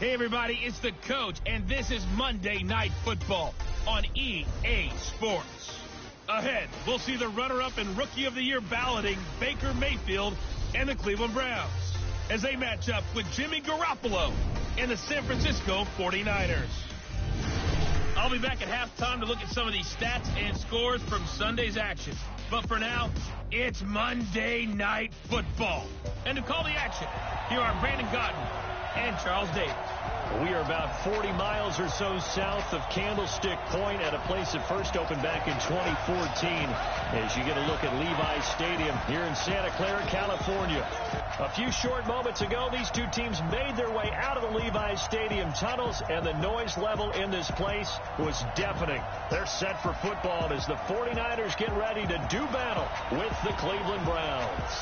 Hey, everybody, it's the coach, and this is Monday Night Football on EA Sports. Ahead, we'll see the runner-up and Rookie of the Year balloting Baker Mayfield and the Cleveland Browns as they match up with Jimmy Garoppolo and the San Francisco 49ers. I'll be back at halftime to look at some of these stats and scores from Sunday's action. But for now, it's Monday Night Football. And to call the action, here are Brandon Gaudin and Charles Davis. We are about 40 miles or so south of Candlestick Point at a place that first opened back in 2014 as you get a look at Levi's Stadium here in Santa Clara, California. A few short moments ago, these two teams made their way out of the Levi's Stadium tunnels, and the noise level in this place was deafening. They're set for football as the 49ers get ready to do battle with the Cleveland Browns.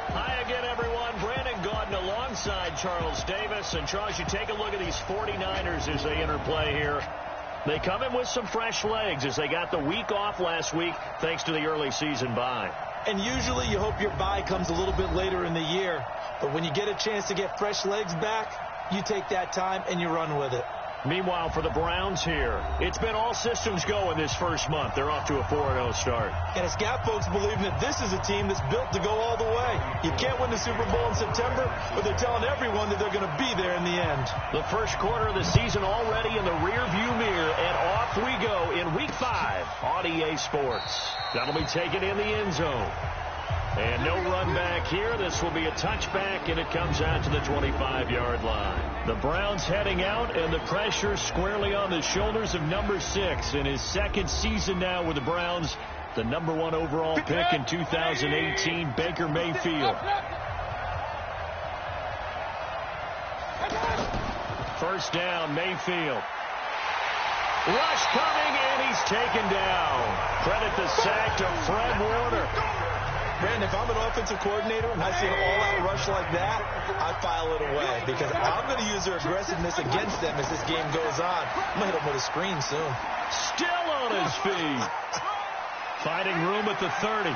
Hi again, everyone. Brandon Gaudin alongside Charles Davis. And, Charles, you take a look at these 49ers as they enter play here. They come in with some fresh legs as they got the week off last week thanks to the early season bye. And usually you hope your bye comes a little bit later in the year. But when you get a chance to get fresh legs back, you take that time and you run with it. Meanwhile, for the Browns here, it's been all systems go in this first month. They're off to a 4-0 start. And it's got folks believing that this is a team that's built to go all the way. You can't win the Super Bowl in September, but they're telling everyone that they're going to be there in the end. The first quarter of the season already in the rearview mirror, and off we go in Week 5 on EA Sports. That'll be taken in the end zone. And no run back here. This will be a touchback, and it comes out to the 25-yard line. The Browns heading out, and the pressure squarely on the shoulders of number 6 in his second season now with the Browns. The number 1 overall pick in 2018, Baker Mayfield. First down, Mayfield. Rush coming, and he's taken down. Credit the sack to Fred Warner. Brandon, if I'm an offensive coordinator and I see an all-out rush like that, I file it away because I'm going to use their aggressiveness against them as this game goes on. I'm going to hit them with a screen soon. Still on his feet. Finding room at the 30.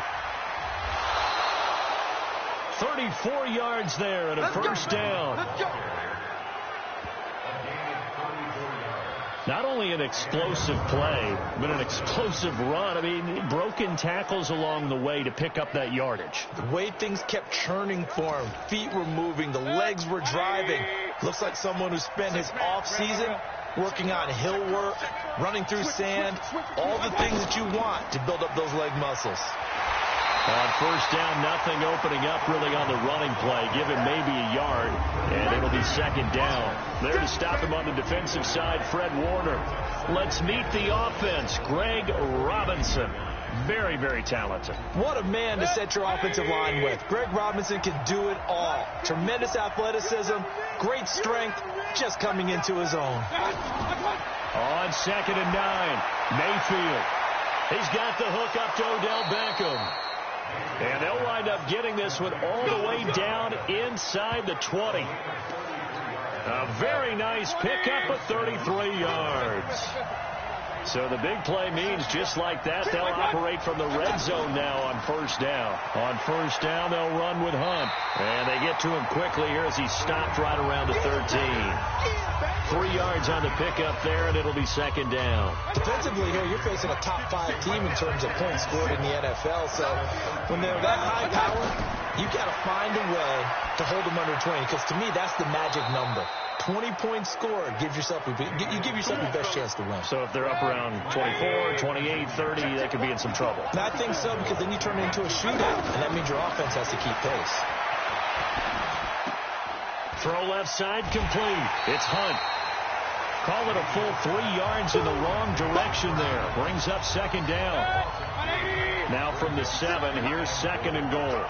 34 yards there and a first down. Not only an explosive play, but an explosive run. I mean, broken tackles along the way to pick up that yardage. The way things kept churning for him, feet were moving, the legs were driving. Looks like someone who spent his off-season working on hill work, running through sand, all the things that you want to build up those leg muscles. On first down, nothing opening up really on the running play. Give him maybe a yard, and it'll be second down. There to stop him on the defensive side, Fred Warner. Let's meet the offense, Greg Robinson. Very, very talented. What a man to set your offensive line with. Greg Robinson can do it all. Tremendous athleticism, great strength, just coming into his own. On second and 9, Mayfield. He's got the hook up to Odell Beckham. And they'll wind up getting this one all the way down inside the 20. A very nice pickup of 33 yards. So the big play means just like that, they'll operate from the red zone now on first down. On first down, they'll run with Hunt. And they get to him quickly here as he stopped right around the 13. 3 yards on the pickup there, and it'll be second down. Defensively here, you're facing a top-5 team in terms of points scored in the NFL. So when they're that high power, you got to find a way to hold them under 20. Because to me, that's the magic number. 20 points scored gives yourself you give yourself your best chance to win. So if they're up around 24, 28, 30, they could be in some trouble. And I think so, because then you turn it into a shootout, and that means your offense has to keep pace. Throw left side complete. It's Hunt. Call it a full 3 yards in the wrong direction there. Brings up second down. Now from the 7, here's second and goal.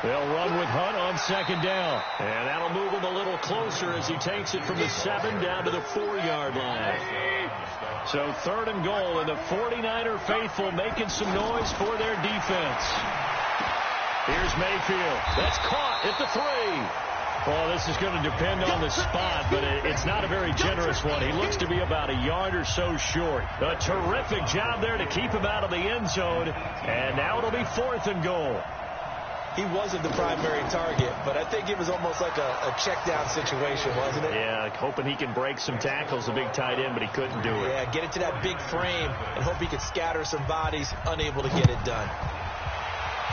They'll run with Hunt on second down. And that'll move him a little closer as he takes it from the 7 down to the 4-yard line. So third and goal, and the 49er faithful making some noise for their defense. Here's Mayfield. That's caught at the 3. Well, this is going to depend on the spot, but it's not a very generous one. He looks to be about a yard or so short. A terrific job there to keep him out of the end zone. And now it'll be fourth and goal. he wasn't the primary target, but I think it was almost like a check down situation, wasn't it? Yeah, hoping he can break some tackles, a big tight end, but he couldn't do it. Yeah, get into that big frame and hope he could scatter some bodies, unable to get it done.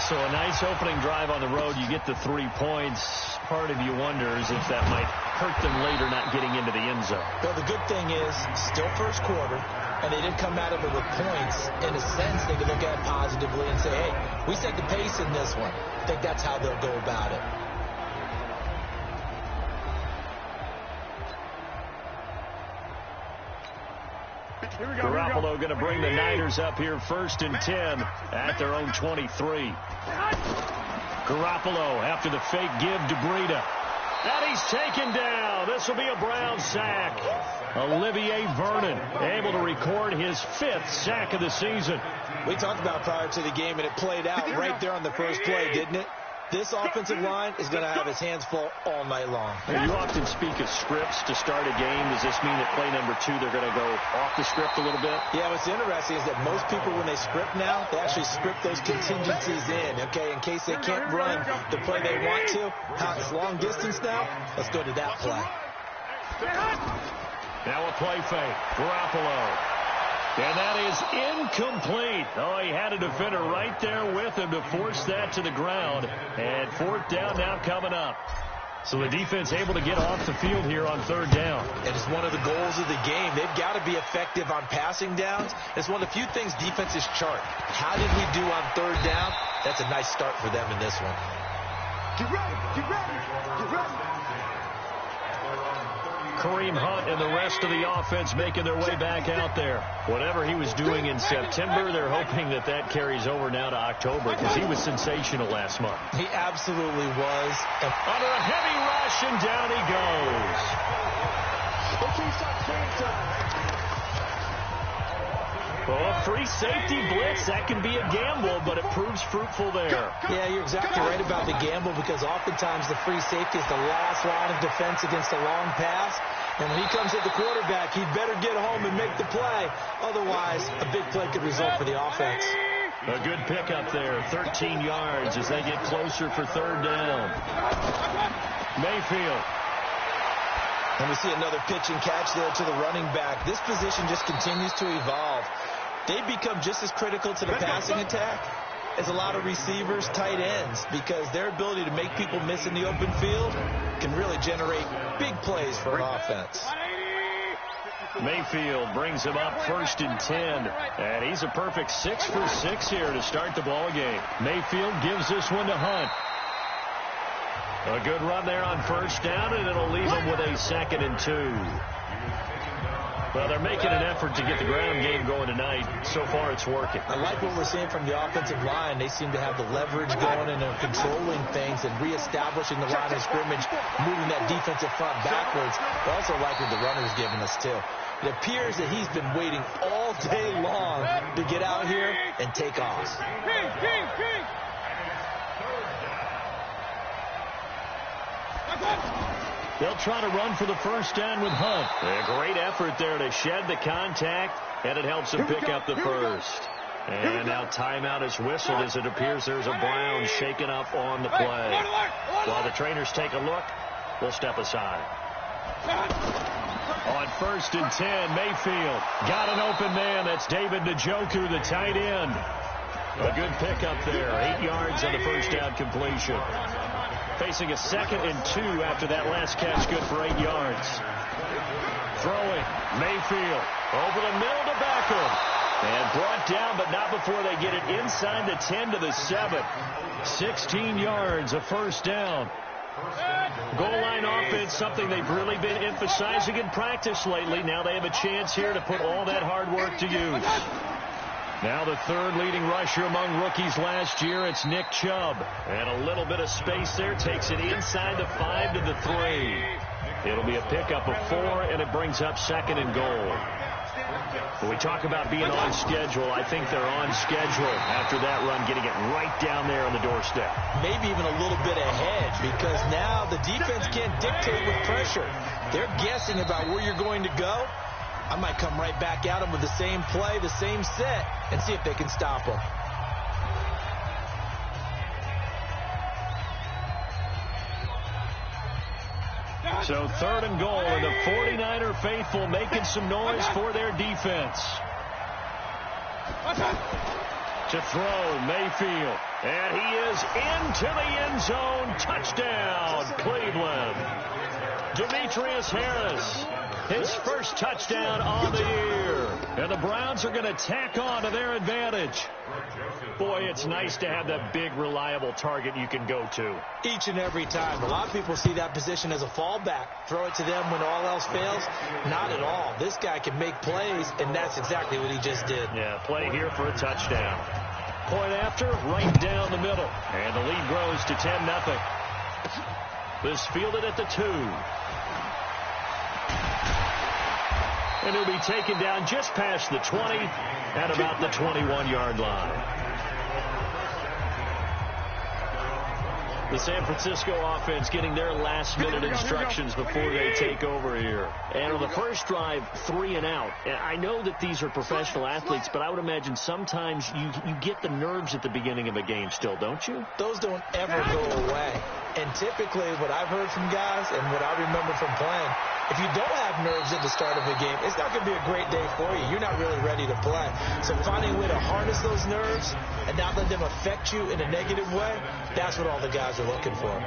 So a nice opening drive on the road. You get the 3 points. Part of you wonders if that might hurt them later not getting into the end zone. Well, the good thing is, still first quarter, and they didn't come out of it with points. In a sense, they could look at it positively and say, hey, we set the pace in this one. I think that's how they'll go about it. Garoppolo going to bring the Niners up here 1st and 10 at their own 23. Garoppolo after the fake give to Breida. And he's taken down. This will be a Brown sack. Olivier Vernon able to record his 5th sack of the season. We talked about prior to the game, and it played out right there on the first play, didn't it? This offensive line is going to have his hands full all night long. You often speak of scripts to start a game. Does this mean that play number 2, they're going to go off the script a little bit? Yeah, what's interesting is that most people, when they script now, they actually script those contingencies in, okay, in case they can't run the play they want to. How it's long distance now? Let's go to that play. Now a play fake. Garoppolo. And that is incomplete. Oh, he had a defender right there with him to force that to the ground. And 4th down now coming up. So the defense able to get off the field here on 3rd down. And it's one of the goals of the game. They've got to be effective on passing downs. It's one of the few things defenses chart. How did we do on 3rd down? That's a nice start for them in this one. Get ready, get ready, get ready. Kareem Hunt and the rest of the offense making their way back out there. Whatever he was doing in September, they're hoping that that carries over now to October because he was sensational last month. He absolutely was. And under a heavy rush, and down he goes. Well, a free safety blitz, that can be a gamble, but it proves fruitful there. Yeah, you're exactly right about the gamble because oftentimes the free safety is the last line of defense against a long pass. And when he comes at the quarterback, he'd better get home and make the play. Otherwise, a big play could result for the offense. A good pickup there, 13 yards as they get closer for 3rd down. Mayfield. And we see another pitch and catch there to the running back. This position just continues to evolve. They become just as critical to the passing attack as a lot of receivers, tight ends, because their ability to make people miss in the open field can really generate big plays for an offense. Mayfield brings him up 1st and 10, and he's a perfect 6 for 6 here to start the ball game. Mayfield gives this one to Hunt. A good run there on 1st down, and it'll leave him with a 2nd and 2. Well, they're making an effort to get the ground game going tonight. So far, it's working. I like what we're seeing from the offensive line. They seem to have the leverage going, and they're controlling things and reestablishing the line of scrimmage, moving that defensive front backwards. I also like what the runner's giving us, too. It appears that he's been waiting all day long to get out here and take off. They'll try to run for the 1st down with Hunt. A great effort there to shed the contact, and it helps him pick up the 1st. And now timeout is whistled as it appears there's a Brown shaken up on the play. While the trainers take a look, we'll step aside. On 1st and 10, Mayfield got an open man. That's David Njoku, the tight end. A good pickup there. 8 yards on the 1st down completion. Facing a 2nd and 2 after that last catch, good for 8 yards. Throwing, Mayfield over the middle to Beckham. And brought down, but not before they get it inside the 10 to the 7. 16 yards, a 1st down. Goal line offense, something they've really been emphasizing in practice lately. Now they have a chance here to put all that hard work to use. Now the 3rd leading rusher among rookies last year, it's Nick Chubb. And a little bit of space there, takes it inside the 5 to the 3. It'll be a pickup of 4, and it brings up 2nd and goal. When we talk about being on schedule, I think they're on schedule after that run, getting it right down there on the doorstep. Maybe even a little bit ahead, because now the defense can't dictate with pressure. They're guessing about where you're going to go. I might come right back at them with the same play, the same set, and see if they can stop them. So 3rd and goal, and the 49er faithful making some noise for their defense. To throw, Mayfield. And he is into the end zone. Touchdown, Cleveland. Demetrius Harris, his first touchdown on the year. And the Browns are going to tack on to their advantage. Boy, it's nice to have that big, reliable target you can go to. Each and every time. A lot of people see that position as a fallback. Throw it to them when all else fails. Not at all. This guy can make plays, and that's exactly what he just did. Yeah, play here for a touchdown. Point after, right down the middle. And the lead grows to 10-0. This fielded at the 2. And he'll be taken down just past the 20 at about the 21-yard line. The San Francisco offense getting their last-minute instructions before they take over here. And on the first drive, 3 and out. And I know that these are professional athletes, but I would imagine sometimes you get the nerves at the beginning of a game still, don't you? Those don't ever go away. And typically what I've heard from guys and what I remember from playing, if you don't have nerves at the start of a game, it's not going to be a great day for you. You're not really ready to play. So finding a way to harness those nerves and not let them affect you in a negative way, that's what all the guys are looking for.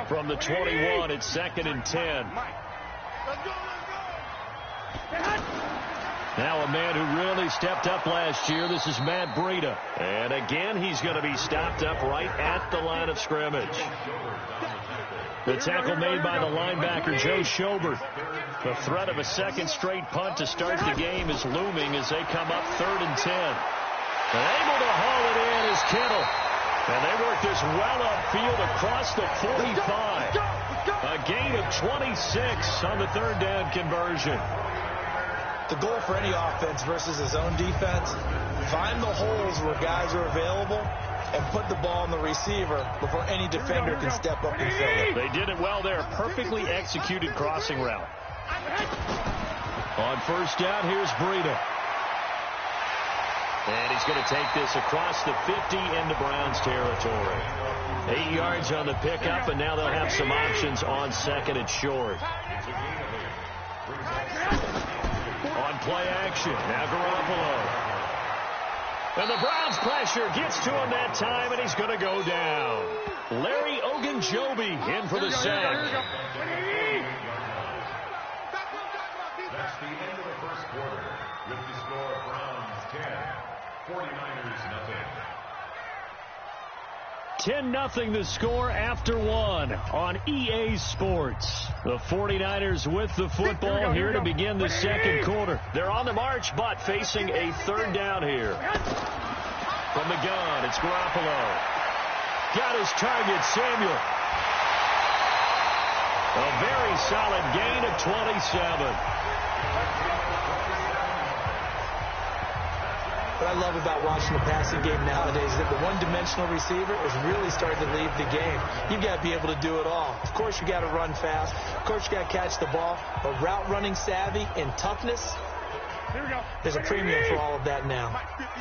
From the 21, it's 2nd and 10. Now a man who really stepped up last year. This is Matt Breida. And again, he's going to be stopped up right at the line of scrimmage. The tackle made by the linebacker, Joe Schobert. The threat of a second straight punt to start the game is looming as they come up 3rd and 10. And able to haul it in is Kittle. And they work this well upfield across the 45. A gain of 26 on the 3rd down conversion. The goal for any offense versus his own defense, find the holes where guys are available and put the ball on the receiver before any defender can step up and fill it. They did it well there. Perfectly executed crossing route. On first down, here's Breida. And he's going to take this across the 50 into Browns territory. 8 yards on the pickup, and now they'll have some options on 2nd and short. On play action, now Garoppolo. And the Browns pressure gets to him that time, and he's going to go down. Larry Ogunjobi in for the sack. That's the end of the first quarter. With the score, Browns 10, 49ers nothing. 10-0 the score after 1 on EA Sports. The 49ers with the football here to begin the second quarter. They're on the march, but facing a 3rd down here. From the gun, it's Garoppolo. Got his target, Samuel. A very solid gain of 27. What I love about watching the passing game nowadays is that the one-dimensional receiver is really starting to leave the game. You've got to be able to do it all. Of course, you got to run fast. Of course, you got to catch the ball. But route running savvy and toughness, there's a premium for all of that now.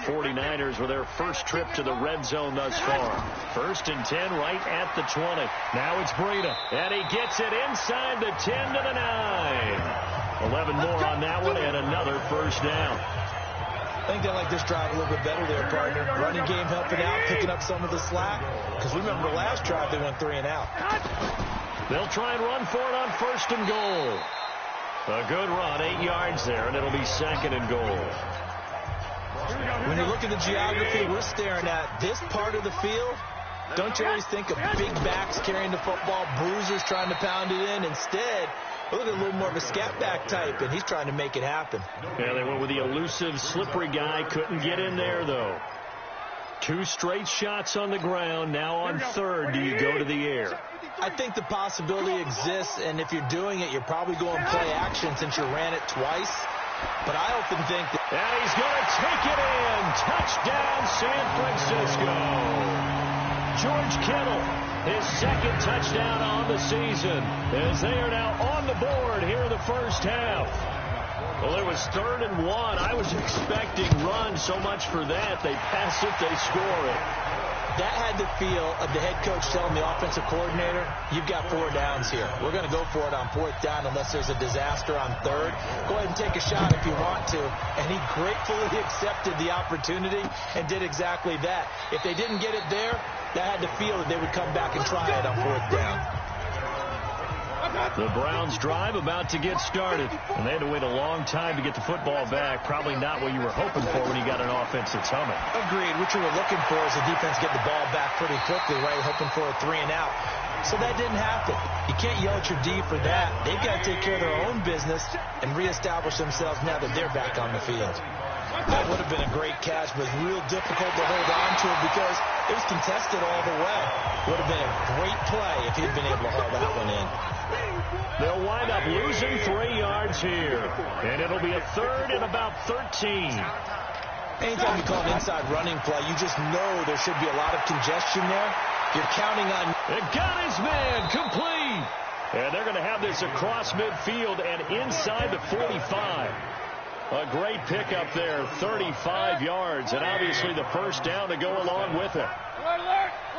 49ers with their first trip to the red zone thus far. 1st and 10 right at the 20. Now it's Breida. And he gets it inside the 10 to the 9. 11 more on that one and another first down. I think they like this drive a little bit better there, partner. Running game helping out, picking up some of the slack. Because we remember the last drive they went 3 and out. They'll try and run for it on 1st and goal. A good run, 8 yards there, and it'll be 2nd and goal. When you look at the geography we're staring at, this part of the field, don't you always think of big backs carrying the football, bruisers trying to pound it in? Instead, look at a little more of a scat back type, and he's trying to make it happen. Yeah, they went with the elusive, slippery guy. Couldn't get in there, though. 2 straight shots on the ground. Now on 3rd, do you go to the air? I think the possibility exists, and if you're doing it, you're probably going play action since you ran it twice. But I often think that... And he's going to take it in. Touchdown, San Francisco. George Kittle, his 2nd touchdown on the season, as they are now on the board here in the first half. Well, it was 3rd and 1. I was expecting run so much for that. They pass it, they score it. That had the feel of the head coach telling the offensive coordinator, you've got 4 downs here. We're going to go for it on 4th down unless there's a disaster on 3rd. Go ahead and take a shot if you want to. And he gratefully accepted the opportunity and did exactly that. If they didn't get it there, that had the feel that they would come back and try it on 4th down. The Browns drive about to get started, and they had to wait a long time to get the football back. Probably not what you were hoping for when you got an offense that's humming. Agreed. What you were looking for is the defense get the ball back pretty quickly, right? Hoping for a 3 and out. So that didn't happen. You can't yell at your D for that. They've got to take care of their own business and reestablish themselves now that they're back on the field. That would have been a great catch, but real difficult to hold on to it because it was contested all the way. Would have been a great play if he'd been able to haul that one in. They'll wind up losing 3 yards here, and it'll be a 3rd and about 13. Anytime you call an inside running play, you just know there should be a lot of congestion there. You're counting on... It got his man complete. And they're going to have this across midfield and inside the 45. A great pickup there, 35 yards, and obviously the first down to go along with it.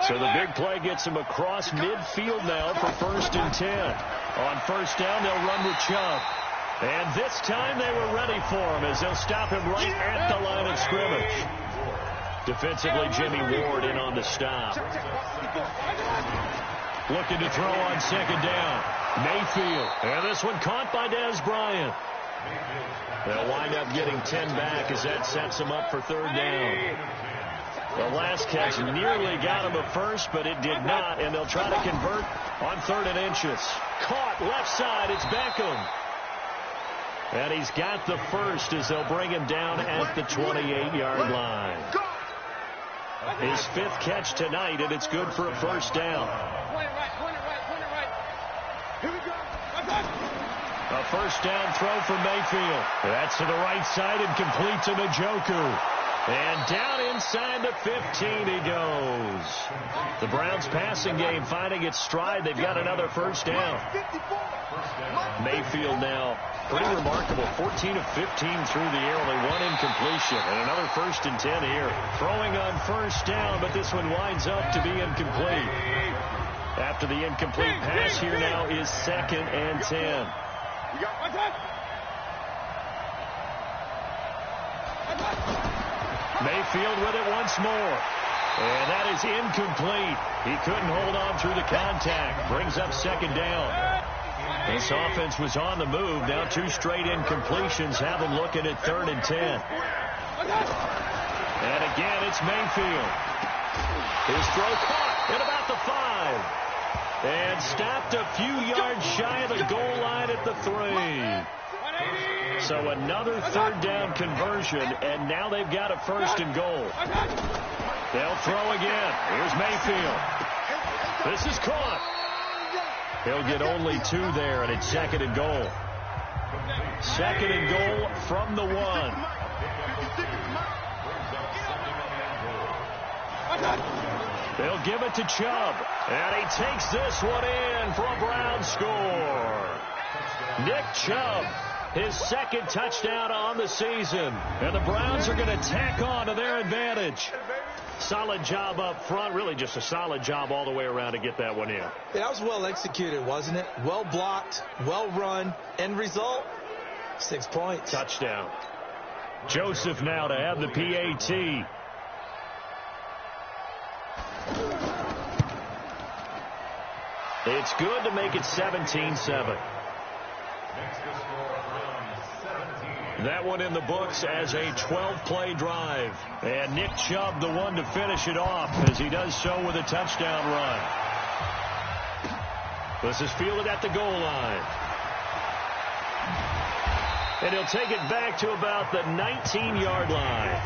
So the big play gets him across midfield now for 1st and 10. On 1st down, they'll run with Chubb. And this time they were ready for him as they'll stop him right at the line of scrimmage. Defensively, Jimmy Ward in on the stop. Looking to throw on 2nd down. Mayfield. And this one caught by Dez Bryant. They'll wind up getting 10 back as that sets them up for 3rd down. The last catch nearly got him a first, but it did not, and they'll try to convert on 3rd and inches. Caught left side, it's Beckham. And he's got the first as they'll bring him down at the 28-yard line. His 5th catch tonight, and it's good for a 1st down. A 1st down throw for Mayfield. That's to the right side and complete to Njoku. And down inside the 15 he goes. The Browns passing game finding its stride. They've got another 1st down. Mayfield now pretty remarkable. 14 of 15 through the air. Only 1 incompletion. And another 1st and 10 here. Throwing on 1st down, but this one winds up to be incomplete. After the incomplete pass here now is 2nd and 10. Mayfield with it once more. And that is incomplete. He couldn't hold on through the contact. Brings up 2nd down. This offense was on the move. Now 2 straight incompletions have them looking at 3rd and 10. And again, it's Mayfield. His throw caught at about the 5. And stopped a few yards shy of the goal line at the 3. So another 3rd down conversion, and now they've got a 1st and goal. They'll throw again. Here's Mayfield. This is caught. He'll get only 2 there, and it's 2nd and goal. 2nd and goal from the 1. They'll give it to Chubb, and he takes this one in for a Brown score. Nick Chubb, his 2nd touchdown on the season, and the Browns are going to tack on to their advantage. Solid job up front, really just a solid job all the way around to get that one in. That was well executed, wasn't it? Well blocked, well run, end result, 6 points. Touchdown. Joseph now to have the PAT. It's good to make it 17-7. That one in the books as a 12-play drive. And Nick Chubb the one to finish it off as he does so with a touchdown run. This is fielded at the goal line. And he'll take it back to about the 19-yard line.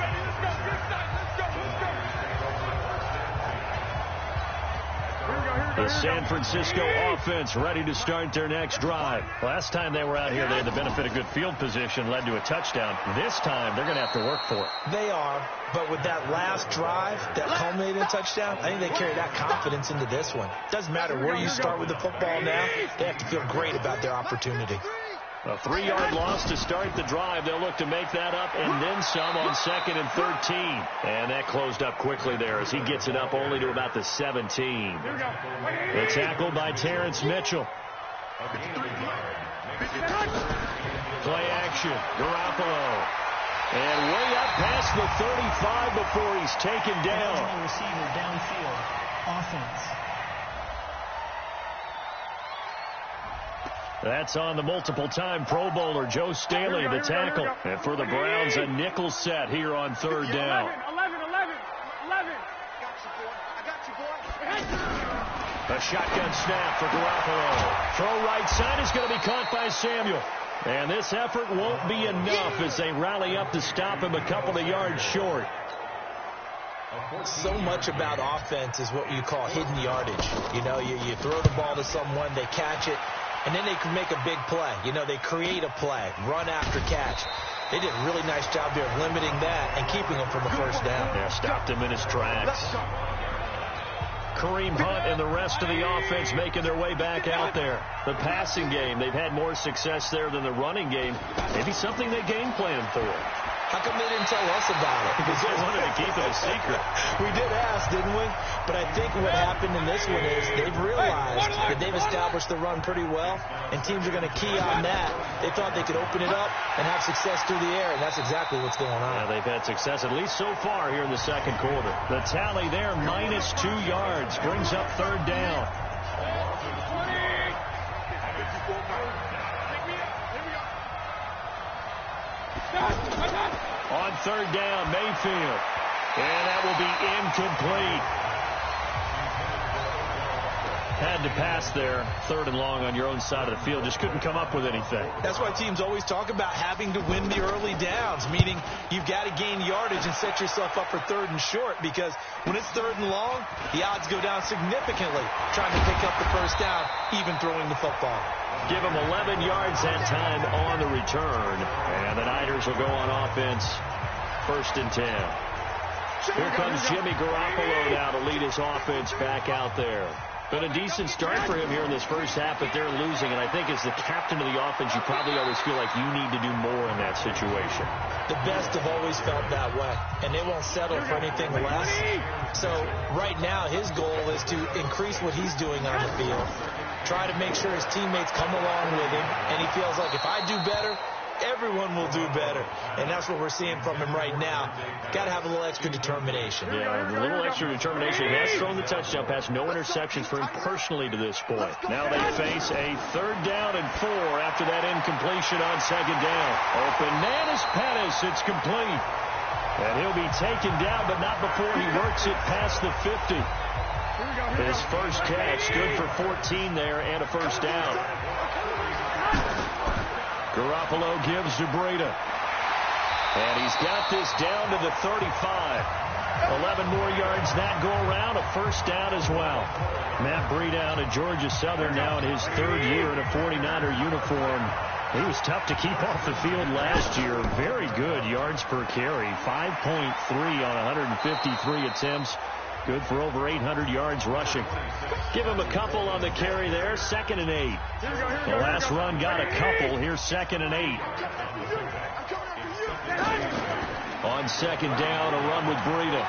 The San Francisco offense ready to start their next drive. Last time they were out here, they had the benefit of good field position, led to a touchdown. This time, they're going to have to work for it. They are, but with that last drive that culminated in a touchdown, I think they carry that confidence into this one. Doesn't matter where you start with the football now, they have to feel great about their opportunity. A 3-yard loss to start the drive. They'll look to make that up and then some on 2nd and 13. And that closed up quickly there as he gets it up only to about the 17. The tackle by Terrence Mitchell. Play action. Garoppolo. And way up past the 35 before he's taken down. Receiver downfield. Offense. That's on the multiple-time Pro Bowler Joe Staley, the tackle. And for the Browns, a nickel set here on 3rd down. 11. I got you, boy. A shotgun snap for Garoppolo. Throw right side is going to be caught by Samuel. And this effort won't be enough as they rally up to stop him a couple of yards short. So much about offense is what you call hidden yardage. You know, you throw the ball to someone, they catch it, and then they can make a big play. You know, they create a play, run after catch. They did a really nice job there of limiting that and keeping him from a first down. Yeah, stopped him in his tracks. Kareem Hunt and the rest of the offense making their way back out there. The passing game, they've had more success there than the running game. Maybe something they game plan for. How come they didn't tell us about it? Because they wanted to keep it a secret. We did ask, didn't we? But I think what happened in this one is they've realized that they've established the run pretty well, and teams are going to key on that. They thought they could open it up and have success through the air, and that's exactly what's going on. Yeah, they've had success, at least so far here in the second quarter. The tally there, minus 2 yards, brings up 3rd down. On 3rd down, Mayfield. And that will be incomplete. Had to pass there, 3rd and long on your own side of the field. Just couldn't come up with anything. That's why teams always talk about having to win the early downs, meaning you've got to gain yardage and set yourself up for 3rd and short, because when it's 3rd and long, the odds go down significantly trying to pick up the first down, even throwing the football. Give them 11 yards that time on the return. And the Niners will go on offense, 1st and 10. Here comes Jimmy Garoppolo now to lead his offense back out there. Been a decent start for him here in this first half, but they're losing. And I think as the captain of the offense, you probably always feel like you need to do more in that situation. The best have always felt that way, and they won't settle for anything less. So right now, his goal is to increase what he's doing on the field, try to make sure his teammates come along with him, and he feels like if I do better, everyone will do better. And that's what we're seeing from him right now. Got to have a little extra determination. Yeah, a little extra determination. He has thrown the touchdown pass. No interceptions for him personally to this point. Now they face a 3rd down and 4 after that incompletion on 2nd down. Open man is Pettis. It's complete. And he'll be taken down, but not before he works it past the 50. His first catch, good for 14 there and a first down. Garoppolo gives to Breida. And he's got this down to the 35. 11 more yards that go around, a first down as well. Matt Breida out of Georgia Southern now in his 3rd year in a 49er uniform. He was tough to keep off the field last year. Very good yards per carry. 5.3 on 153 attempts. Good for over 800 yards rushing. Give him a couple on the carry there. 2nd and 8. The last run got a couple. Here's 2nd and 8. On 2nd down, a run with Breida.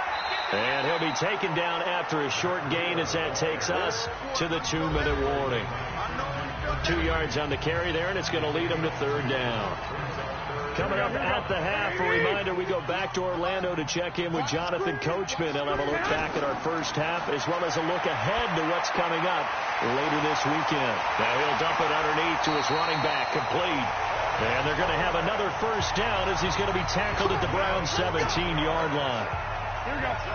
And he'll be taken down after a short gain as that takes us to the 2-minute warning. 2 yards on the carry there, and it's going to lead him to 3rd down. Coming up at the half, a reminder, we go back to Orlando to check in with Jonathan Coachman. He'll have a look back at our first half as well as a look ahead to what's coming up later this weekend. Now he'll dump it underneath to his running back, complete. And they're going to have another first down as he's going to be tackled at the Browns' 17-yard line.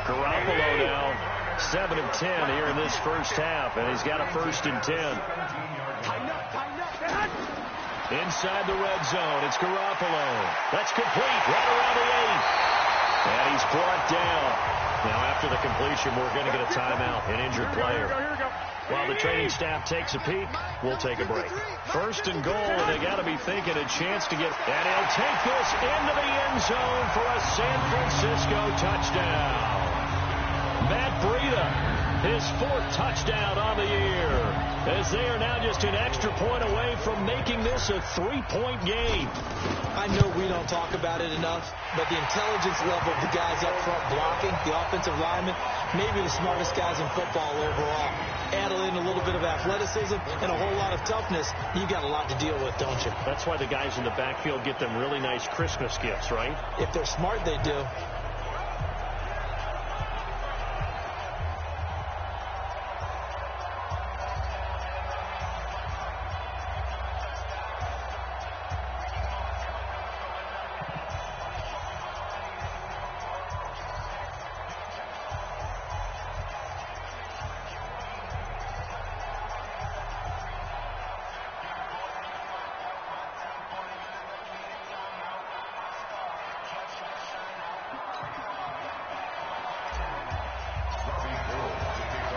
Garoppolo now 7 of 10 here in this first half, and he's got a 1st and 10. Inside the red zone, it's Garoppolo. That's complete, right around the 8. And he's brought down. Now after the completion, we're going to get a timeout, an injured player. While the training staff takes a peek, we'll take a break. 1st and goal, and they got to be thinking a chance to get, and he'll take this into the end zone for a San Francisco touchdown. Matt Breida His 4th touchdown on the year, as they are now just an extra point away from making this a 3-point game. I know we don't talk about it enough, but the intelligence level of the guys up front blocking, the offensive linemen, maybe the smartest guys in football overall. Add in a little bit of athleticism and a whole lot of toughness, you got a lot to deal with, don't you? That's why the guys in the backfield get them really nice Christmas gifts, right? If they're smart, they do.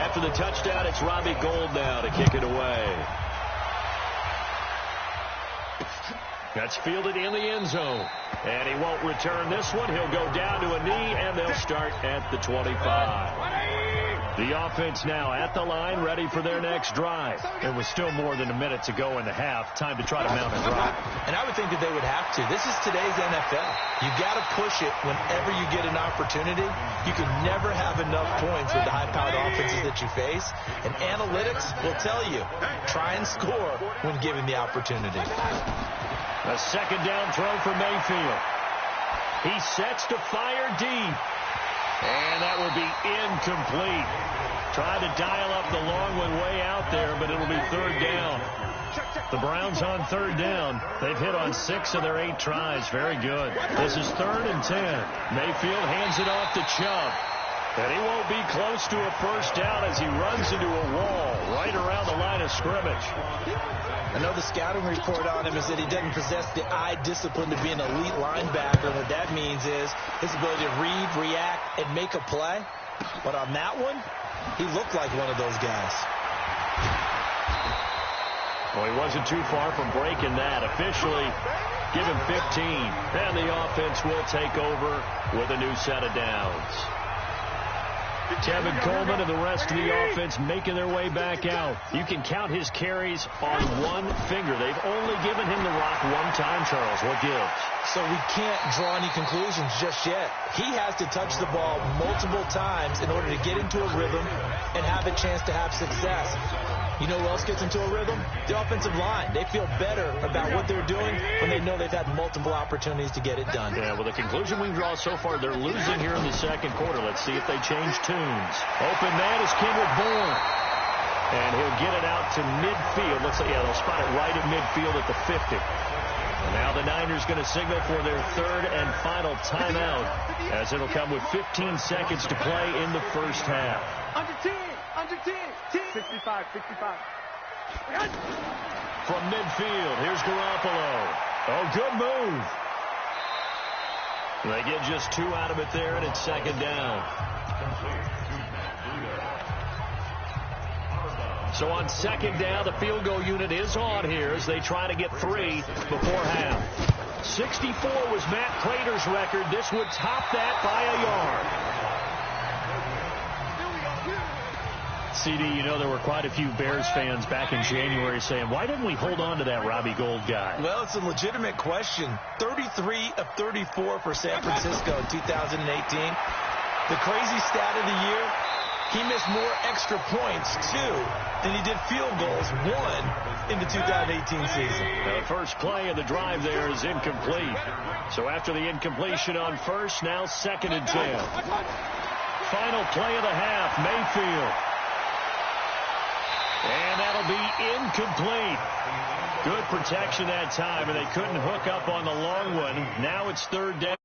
After the touchdown, it's Robbie Gould now to kick it away. That's fielded in the end zone. And he won't return this one. He'll go down to a knee, and they'll start at the 25. The offense now at the line, ready for their next drive. There was still more than a minute to go in the half. Time to try to mount a drive. And I would think that they would have to. This is today's NFL. You got to push it whenever you get an opportunity. You can never have enough points with the high-powered offenses that you face. And analytics will tell you, try and score when given the opportunity. A second down throw for Mayfield. He sets to fire deep. And that would be incomplete. Tried to dial up the long one way out there, but it'll be 3rd down. The Browns on 3rd down. They've hit on 6 of their 8 tries. Very good. This is 3rd and 10. Mayfield hands it off to Chubb. And he won't be close to a first down as he runs into a wall right around the line of scrimmage. I know the scouting report on him is that he doesn't possess the eye discipline to be an elite linebacker. What that means is his ability to read, react, and make a play. But on that one, he looked like one of those guys. Well, he wasn't too far from breaking that. Officially, give him 15. And the offense will take over with a new set of downs. Tevin Coleman and the rest of the offense making their way back out. You can count his carries on one finger. They've only given him the rock one time, Charles. What gives? So we can't draw any conclusions just yet. He has to touch the ball multiple times in order to get into a rhythm and have a chance to have success. You know who else gets into a rhythm? The offensive line. They feel better about what they're doing when they know they've had multiple opportunities to get it done. Yeah, well, the conclusion we can draw so far, they're losing here in the second quarter. Let's see if they change tunes. Open man is Kendrick Bourne. And he'll get it out to midfield. Looks like, yeah, they'll spot it right at midfield at the 50. And now the Niners going to signal for their 3rd and final timeout, as it'll come with 15 seconds to play in the first half. Under 10, 65. From midfield, here's Garoppolo. Oh, good move. They get just 2 out of it there, and it's 2nd down. So on 2nd down, the field goal unit is on here as they try to get 3 before half. 64 was Matt Prater's record. This would top that by a yard. CD, you know there were quite a few Bears fans back in January saying, why didn't we hold on to that Robbie Gould guy? Well, it's a legitimate question. 33 of 34 for San Francisco in 2018. The crazy stat of the year, he missed more extra points, 2, than he did field goals, 1, in the 2018 season. The first play of the drive there is incomplete. So after the incompletion on first, now 2nd and 10. Final play of the half, Mayfield. And that'll be incomplete. Good protection that time, and they couldn't hook up on the long one. Now it's 3rd down.